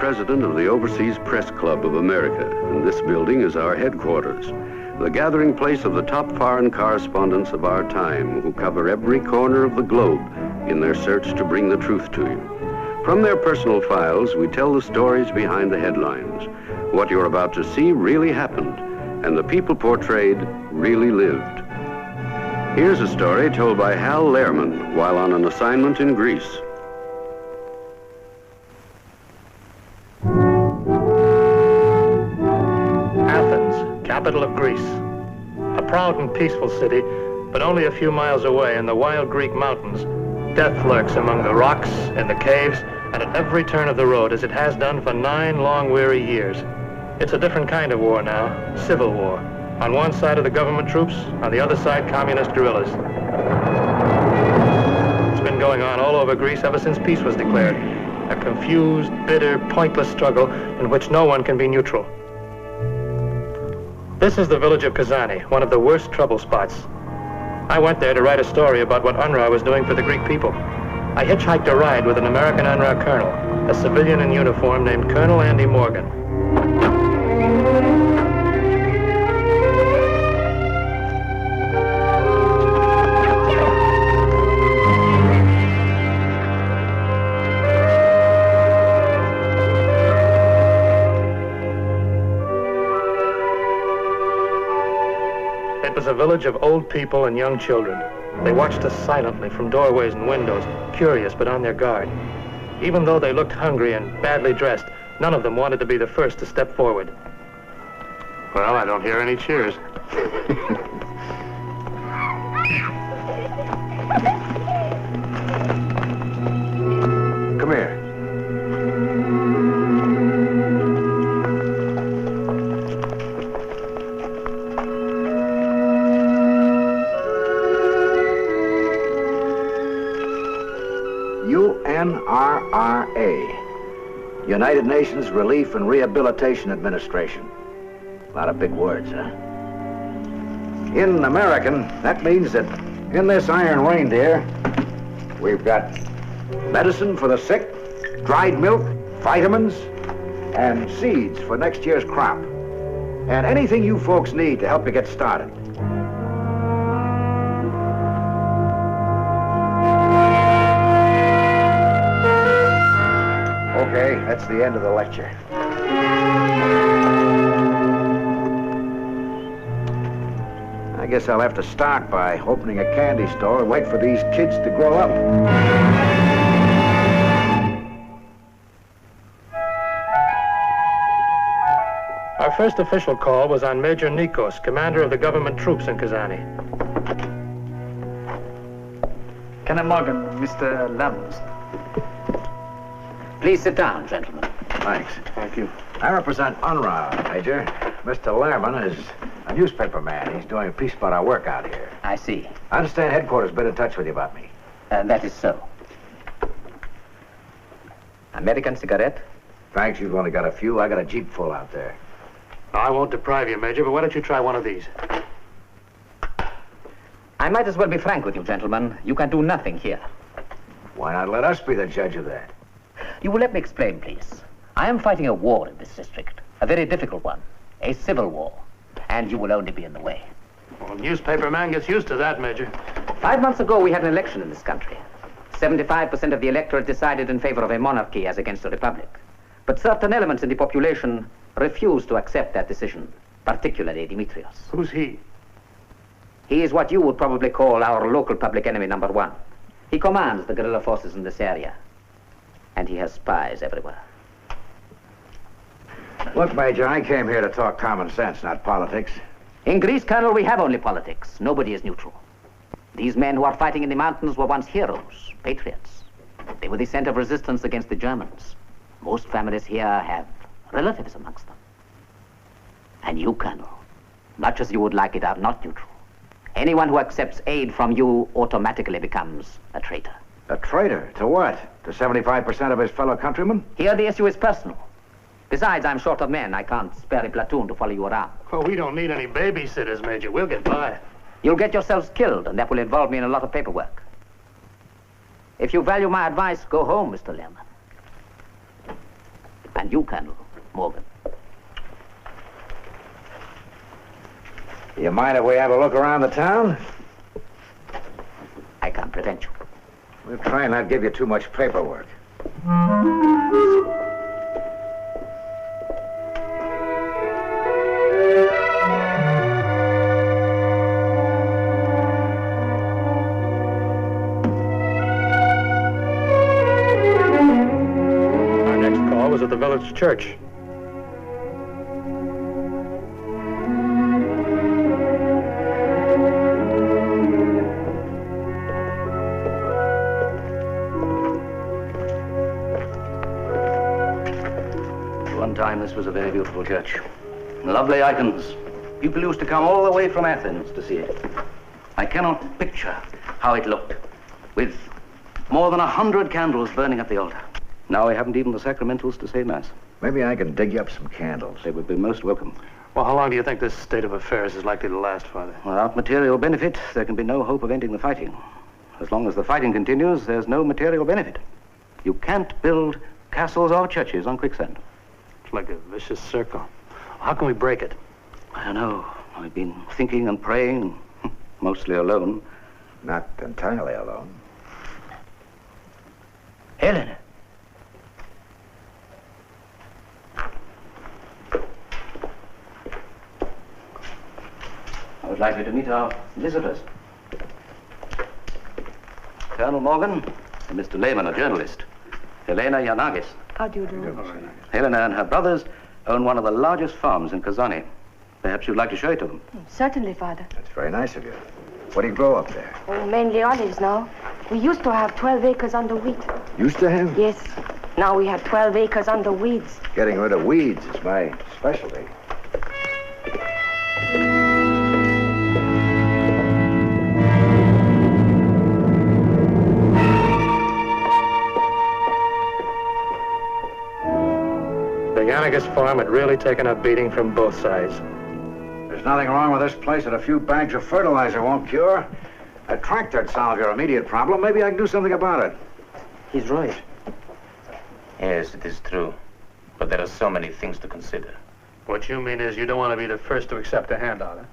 president of the Overseas Press Club of America, and this building is our headquarters, the gathering place of the top foreign correspondents of our time who cover every corner of the globe in their search to bring the truth to you. From their personal files, we tell the stories behind the headlines. What you're about to see really happened, and the people portrayed really lived. Here's a story told by Hal Lehrman while on an assignment in Greece. Athens, capital of Greece. A proud and peaceful city, but only a few miles away in the wild Greek mountains, death lurks among the rocks and the caves, and at every turn of the road, as it has done for 9 long, weary years. It's a different kind of war now, civil war. On one side are the government troops, on the other side, communist guerrillas. It's been going on all over Greece ever since peace was declared. A confused, bitter, pointless struggle in which no one can be neutral. This is the village of Kazani, one of the worst trouble spots. I went there to write a story about what UNRWA was doing for the Greek people. I hitchhiked a ride with an American UNRWA colonel, a civilian in uniform named Colonel Andy Morgan. It was a village of old people and young children. They watched us silently from doorways and windows, curious but on their guard. Even though they looked hungry and badly dressed, none of them wanted to be the first to step forward. Well, I don't hear any cheers. Come here. UNRRA, United Nations Relief and Rehabilitation Administration. A lot of big words, huh? In American, that means that in this iron reindeer, we've got medicine for the sick, dried milk, vitamins, and seeds for next year's crop. And anything you folks need to help you get started. Okay, that's the end of the lecture. I guess I'll have to start by opening a candy store and wait for these kids to grow up. Our first official call was on Major Nikos, commander of the government troops in Kazani. Colonel Morgan, Mr. Lambs. Please sit down, gentlemen. Thanks. Thank you. I represent UNRWA, Major. Mr. Lehrman is a newspaper man. He's doing a piece about our work out here. I see. I understand headquarters been in touch with you about me. That is so. American cigarette? Thanks, you've only got a few. I got a Jeep full out there. I won't deprive you, Major, but why don't you try one of these? I might as well be frank with you, gentlemen. You can do nothing here. Why not let us be the judge of that? You will let me explain, please. I am fighting a war in this district. A very difficult one. A civil war. And you will only be in the way. Well, newspaper man gets used to that, Major. 5 months ago, we had an election in this country. 75% of the electorate decided in favor of a monarchy as against a republic. But certain elements in the population refused to accept that decision, particularly Dimitrios. Who's he? He is what you would probably call our local public enemy number 1. He commands the guerrilla forces in this area. And he has spies everywhere. Look, Major, I came here to talk common sense, not politics. In Greece, Colonel, we have only politics. Nobody is neutral. These men who are fighting in the mountains were once heroes, patriots. They were the center of resistance against the Germans. Most families here have relatives amongst them. And you, Colonel, much as you would like it, are not neutral. Anyone who accepts aid from you automatically becomes a traitor. A traitor? To what? To 75% of his fellow countrymen? Here the issue is personal. Besides, I'm short of men. I can't spare a platoon to follow you around. Oh, we don't need any babysitters, Major. We'll get by. You'll get yourselves killed, and that will involve me in a lot of paperwork. If you value my advice, go home, Mr. Lehrman. And you, Colonel Morgan. You mind if we have a look around the town? I can't prevent you. We'll try and not give you too much paperwork. Our next call was at the village church. One time this was a very beautiful church. Lovely icons. People used to come all the way from Athens to see it. I cannot picture how it looked, with more than 100 candles burning at the altar. Now we haven't even the sacramentals to say Mass. Maybe I can dig you up some candles. They would be most welcome. Well, how long do you think this state of affairs is likely to last, Father? Without material benefit, there can be no hope of ending the fighting. As long as the fighting continues, there's no material benefit. You can't build castles or churches on quicksand. It's like a vicious circle. How can we break it? I don't know. I've been thinking and praying, mostly alone. Not entirely alone. Helen. I would like you to meet our visitors. Colonel Morgan and Mr. Lehman, a journalist. Helena Yanagis. How do you do? Helena and her brothers own one of the largest farms in Kazani. Perhaps you'd like to show it to them. Certainly, Father. That's very nice of you. What do you grow up there? Oh, mainly olives now. We used to have 12 acres under wheat. Used to have? Yes. Now we have 12 acres under weeds. Getting rid of weeds is my specialty. The Yanagis farm had really taken a beating from both sides. There's nothing wrong with this place that a few bags of fertilizer won't cure. A tractor'd solve your immediate problem. Maybe I can do something about it. He's right. Yes, it is true. But there are so many things to consider. What you mean is you don't want to be the first to accept a handout, huh?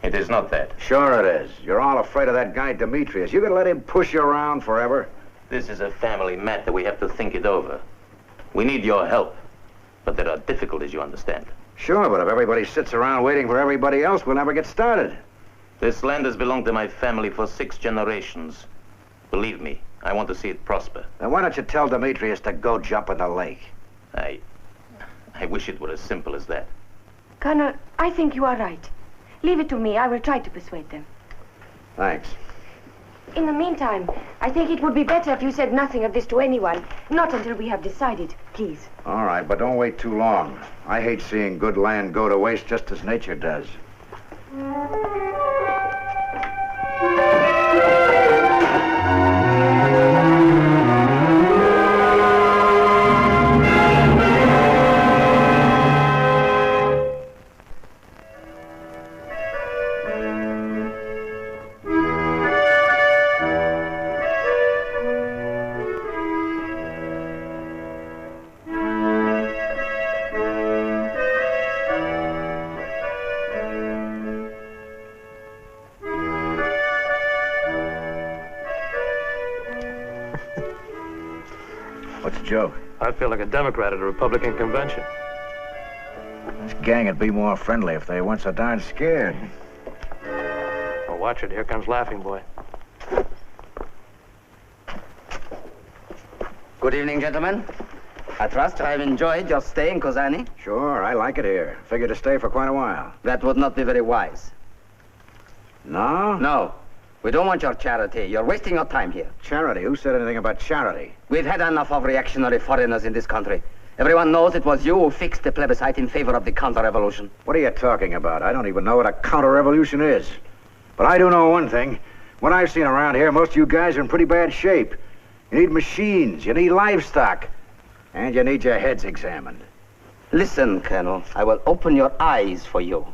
It is not that. Sure it is. You're all afraid of that guy, Demetrius. You gonna let him push you around forever? This is a family matter. We have to think it over. We need your help. But there are difficulties, you understand. Sure, but if everybody sits around waiting for everybody else, we'll never get started. This land has belonged to my family for 6 generations. Believe me, I want to see it prosper. Then why don't you tell Demetrius to go jump in the lake? I wish it were as simple as that. Colonel, I think you are right. Leave it to me. I will try to persuade them. Thanks. In the meantime, I think it would be better if you said nothing of this to anyone. Not until we have decided, please. All right, but don't wait too long. I hate seeing good land go to waste just as nature does. What's the joke? I feel like a Democrat at a Republican convention. This gang would be more friendly if they weren't so darn scared. Oh, watch it. Here comes Laughing Boy. Good evening, gentlemen. I trust I've enjoyed your stay in Kozani. Sure, I like it here. Figure to stay for quite a while. That would not be very wise. No? No. We don't want your charity. You're wasting your time here. Charity? Who said anything about charity? We've had enough of reactionary foreigners in this country. Everyone knows it was you who fixed the plebiscite in favor of the counter-revolution. What are you talking about? I don't even know what a counter-revolution is. But I do know one thing. What I've seen around here, most of you guys are in pretty bad shape. You need machines, you need livestock, and you need your heads examined. Listen, Colonel, I will open your eyes for you.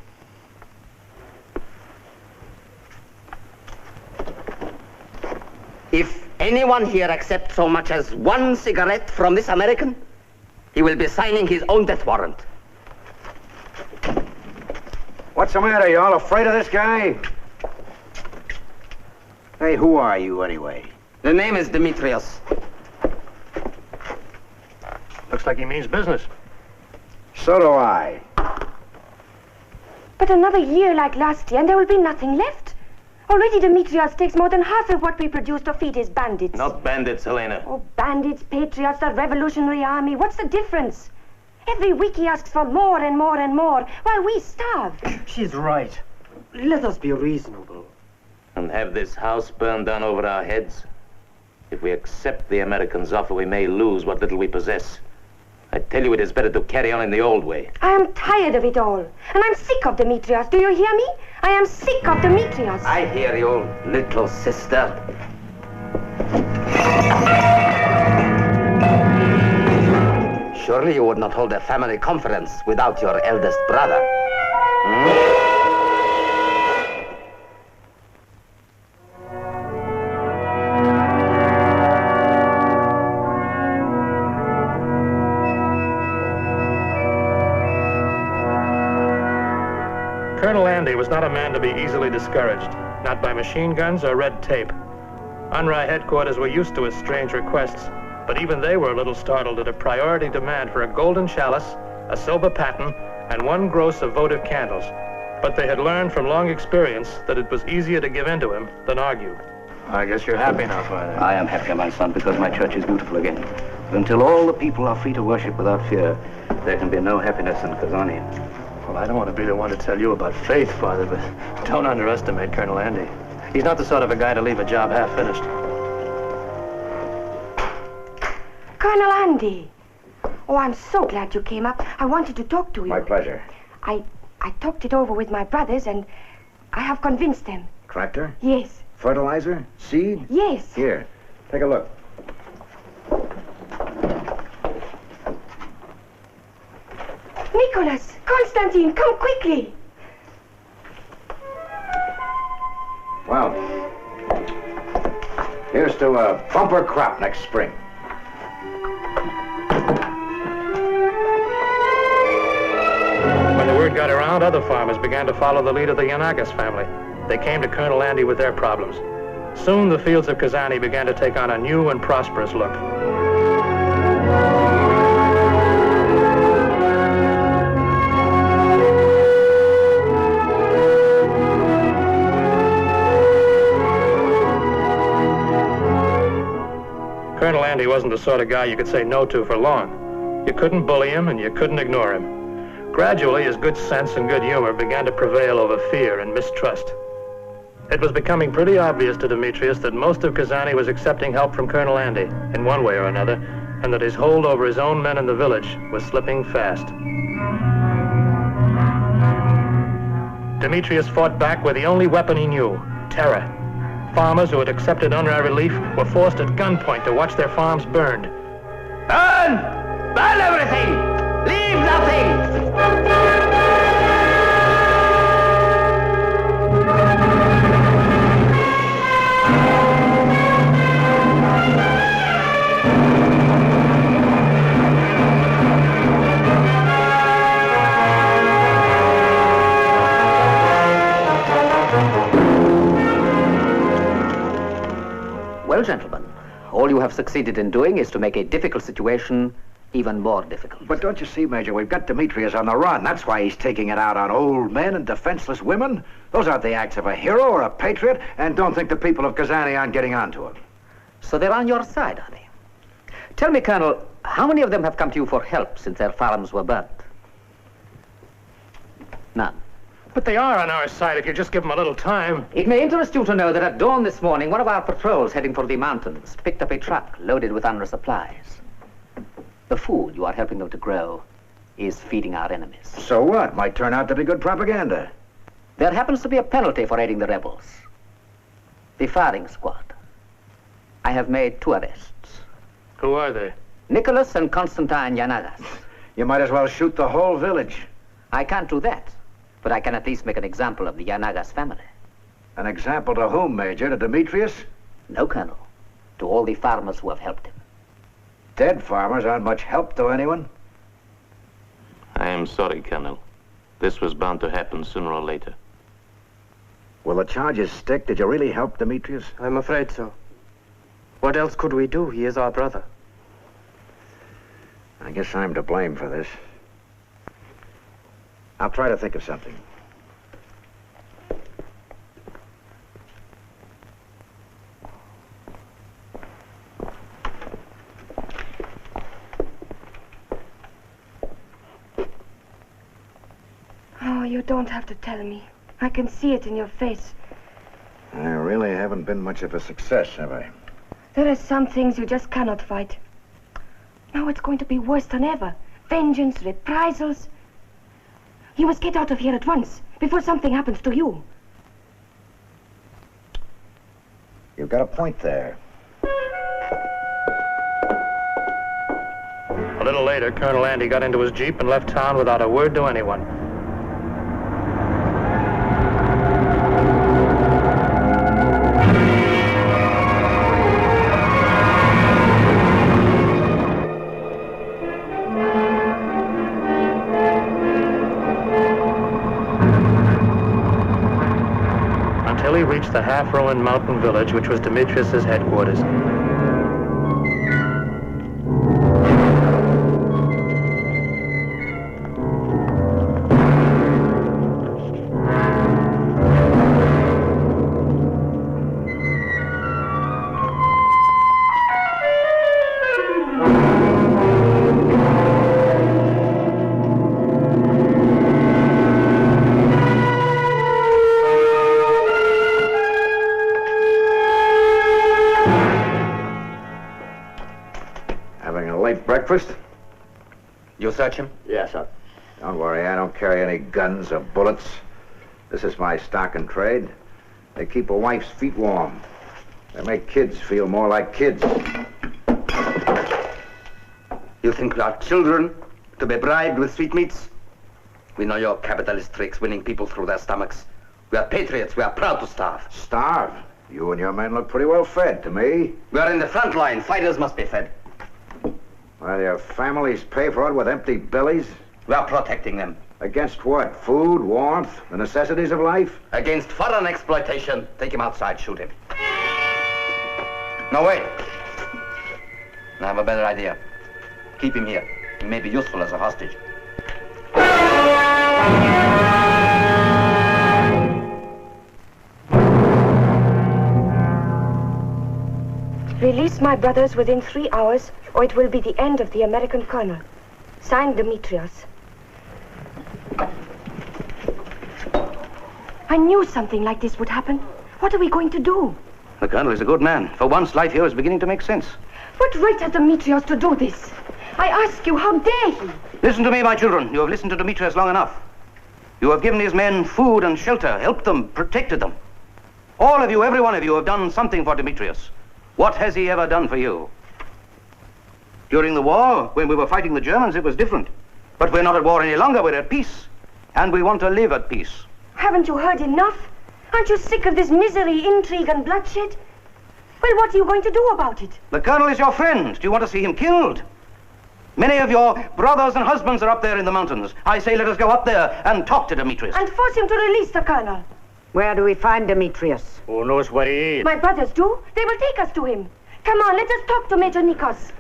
If anyone here accepts so much as one cigarette from this American, He will be signing his own death warrant. What's the matter? You all afraid of this guy? Hey, who are you anyway? The name is Demetrius. Looks like he means business. So do I. But another year like last year, and there will be nothing left. Already Demetrius takes more than half of what we produce to feed his bandits. Not bandits, Helena. Oh, bandits, patriots, the Revolutionary Army. What's the difference? Every week he asks for more and more and more, while we starve. She's right. Let us be reasonable. And have this house burned down over our heads? If we accept the Americans' offer, we may lose what little we possess. I tell you, it is better to carry on in the old way. I am tired of it all, and I'm sick of Demetrius. Do you hear me? I am sick of Demetrius. I hear you, little sister. Surely you would not hold a family conference without your eldest brother. Colonel Andy was not a man to be easily discouraged, not by machine guns or red tape. UNRRA headquarters were used to his strange requests, but even they were a little startled at a priority demand for a golden chalice, a silver paten, and 1 gross of votive candles. But they had learned from long experience that it was easier to give in to him than argue. I guess you're happy now, Father. I am happy, my son, because my church is beautiful again. Until all the people are free to worship without fear, there can be no happiness in Kazani. Well, I don't want to be the one to tell you about faith, Father, but don't underestimate Colonel Andy. He's not the sort of a guy to leave a job half-finished. Colonel Andy. Oh, I'm so glad you came up. I wanted to talk to you. My pleasure. I talked it over with my brothers, and I have convinced them. Tractor? Yes. Fertilizer? Seed? Yes. Here, take a look. Nicholas, Constantine, come quickly. Well, here's to a bumper crop next spring. When the word got around, other farmers began to follow the lead of the Yanagas family. They came to Colonel Andy with their problems. Soon the fields of Kazani began to take on a new and prosperous look. Colonel Andy wasn't the sort of guy you could say no to for long. You couldn't bully him and you couldn't ignore him. Gradually, his good sense and good humor began to prevail over fear and mistrust. It was becoming pretty obvious to Demetrius that most of Kazani was accepting help from Colonel Andy in one way or another, and that his hold over his own men in the village was slipping fast. Demetrius fought back with the only weapon he knew, terror. Farmers who had accepted UNRRA relief were forced at gunpoint to watch their farms burned. Burn! Burn everything! Leave nothing! Well, gentlemen, all you have succeeded in doing is to make a difficult situation even more difficult. But don't you see, Major, we've got Demetrius on the run. That's why he's taking it out on old men and defenseless women. Those aren't the acts of a hero or a patriot, and don't think the people of Kazani aren't getting on to him. So they're on your side, are they? Tell me, Colonel, how many of them have come to you for help since their farms were burnt? None. But they are on our side if you just give them a little time. It may interest you to know that at dawn this morning, one of our patrols heading for the mountains picked up a truck loaded with UNRRA supplies. The food you are helping them to grow is feeding our enemies. So what? Might turn out to be good propaganda. There happens to be a penalty for aiding the rebels. The firing squad. I have made 2 arrests. Who are they? Nicholas and Constantine Yanagas. You might as well shoot the whole village. I can't do that, but I can at least make an example of the Yanagas family. An example to whom, Major? To Demetrius? No, Colonel. To all the farmers who have helped him. Dead farmers aren't much help to anyone. I'm sorry, Colonel. This was bound to happen sooner or later. Will the charges stick? Did you really help Demetrius? I'm afraid so. What else could we do? He is our brother. I guess I'm to blame for this. I'll try to think of something. Oh, you don't have to tell me. I can see it in your face. I really haven't been much of a success, have I? There are some things you just cannot fight. Now it's going to be worse than ever. Vengeance, reprisals. You must get out of here at once, before something happens to you. You've got a point there. A little later, Colonel Andy got into his Jeep and left town without a word to anyone. Until he reached the half-ruined mountain village, which was Demetrius's headquarters. Having a late breakfast? You search him? Yes, sir. Don't worry, I don't carry any guns or bullets. This is my stock and trade. They keep a wife's feet warm. They make kids feel more like kids. You think we are children to be bribed with sweetmeats? We know your capitalist tricks, winning people through their stomachs. We are patriots. We are proud to starve. Starve? You and your men look pretty well fed to me. We are in the front line. Fighters must be fed. While your families pay for it with empty bellies? We are protecting them. Against what? Food, warmth, the necessities of life? Against foreign exploitation. Take him outside, shoot him. No, wait. I have a better idea. Keep him here. He may be useful as a hostage. Release my brothers within 3 hours, or it will be the end of the American colonel. Signed, Demetrius. I knew something like this would happen. What are we going to do? The colonel is a good man. For once, life here is beginning to make sense. What right has Demetrius to do this? I ask you, how dare he? Listen to me, my children. You have listened to Demetrius long enough. You have given his men food and shelter, helped them, protected them. All of you, every one of you, have done something for Demetrius. What has he ever done for you? During the war, when we were fighting the Germans, it was different. But we're not at war any longer. We're at peace. And we want to live at peace. Haven't you heard enough? Aren't you sick of this misery, intrigue, and bloodshed? Well, what are you going to do about it? The colonel is your friend. Do you want to see him killed? Many of your brothers and husbands are up there in the mountains. I say let us go up there and talk to Demetrius. And force him to release the colonel. Where do we find Demetrius? Who knows where he is? My brothers do. They will take us to him. Come on, let us talk to Major Nikos.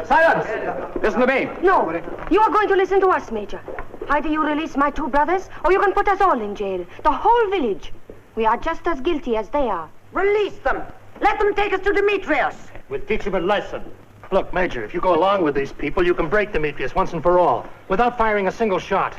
Silence! Listen to me. No, you are going to listen to us, Major. Either you release my 2 brothers, or you can put us all in jail. The whole village. We are just as guilty as they are. Release them. Let them take us to Demetrius. We'll teach him a lesson. Look, Major, if you go along with these people, you can break Demetrius once and for all, without firing a single shot.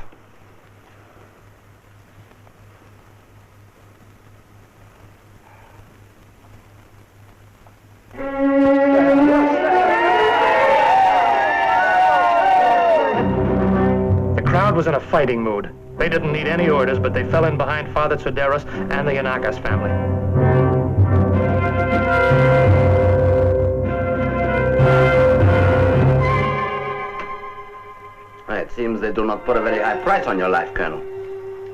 The crowd was in a fighting mood. They didn't need any orders, but they fell in behind Father Tsuderos and the Yanakas family. Right, seems they do not put a very high price on your life, Colonel.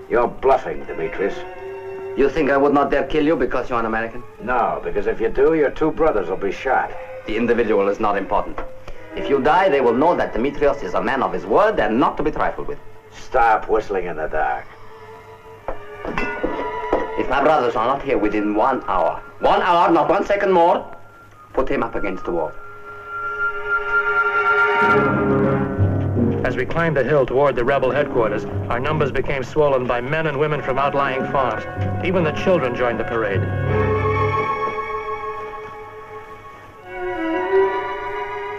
You're bluffing, Demetrius. You think I would not dare kill you because you're an American? No, because if you do, your two brothers will be shot. The individual is not important. If you die, they will know that Demetrius is a man of his word and not to be trifled with. Stop whistling in the dark. If my brothers are not here within 1 hour, not 1 second more, put him up against the wall. As we climbed the hill toward the rebel headquarters, our numbers became swollen by men and women from outlying farms. Even the children joined the parade.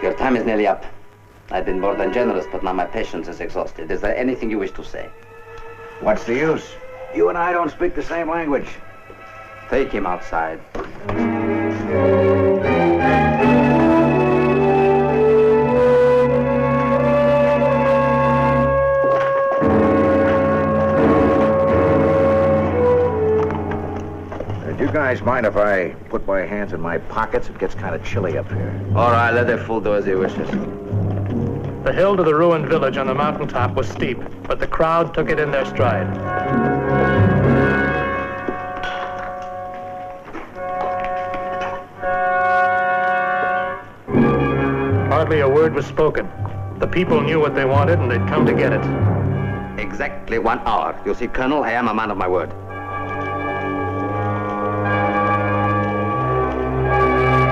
Your time is nearly up. I've been more than generous, but now my patience is exhausted. Is there anything you wish to say? What's the use? You and I don't speak the same language. Take him outside. Do you guys mind if I put my hands in my pockets? It gets kind of chilly up here. All right, let the fool do as he wishes. The hill to the ruined village on the mountaintop was steep, but the crowd took it in their stride. Hardly a word was spoken. The people knew what they wanted, and they'd come to get it. Exactly 1 hour. You see, Colonel, I am a man of my word.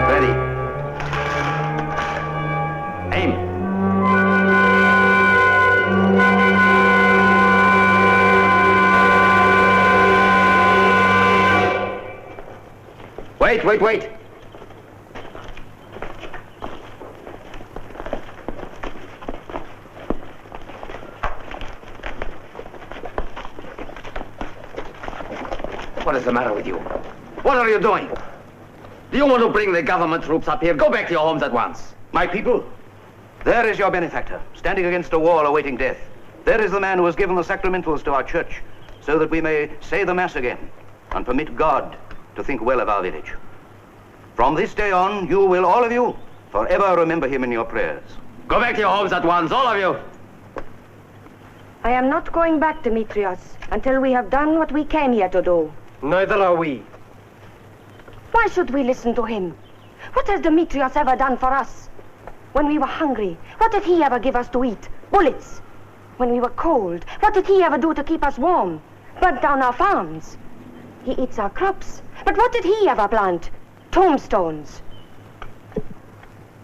Ready. Aim. Wait. What is the matter with you? What are you doing? Do you want to bring the government troops up here? Go back to your homes at once. My people, there is your benefactor, standing against a wall awaiting death. There is the man who has given the sacramentals to our church, so that we may say the Mass again and permit God to think well of our village. From this day on, you will, all of you, forever remember him in your prayers. Go back to your homes at once, all of you. I am not going back, Demetrius, until we have done what we came here to do. Neither are we. Why should we listen to him? What has Demetrius ever done for us? When we were hungry, what did he ever give us to eat? Bullets. When we were cold, what did he ever do to keep us warm? Burnt down our farms. He eats our crops. But what did he ever plant? Tombstones.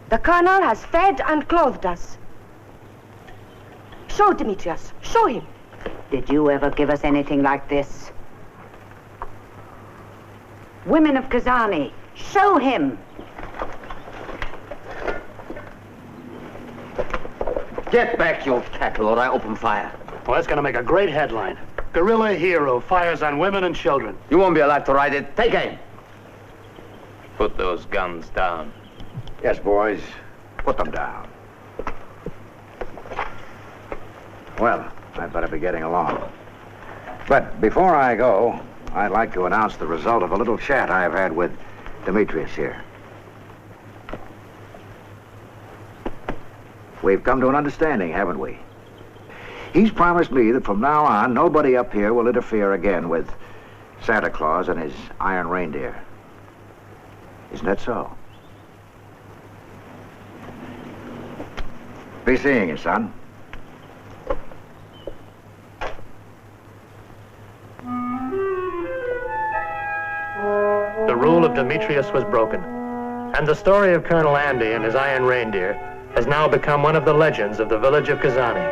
The colonel has fed and clothed us. Show Demetrius. Show him. Did you ever give us anything like this? Women of Kazani, show him. Get back, you cattle, or I open fire. Well, that's going to make a great headline. Guerrilla hero fires on women and children. You won't be alive to ride it. Take aim. Put those guns down. Yes, boys. Put them down. Well, I'd better be getting along. But before I go, I'd like to announce the result of a little chat I've had with Demetrius here. We've come to an understanding, haven't we? He's promised me that from now on, nobody up here will interfere again with Santa Claus and his iron reindeer. Isn't that so? Be seeing you, son. The rule of Demetrius was broken, and the story of Colonel Andy and his iron reindeer has now become one of the legends of the village of Kazani.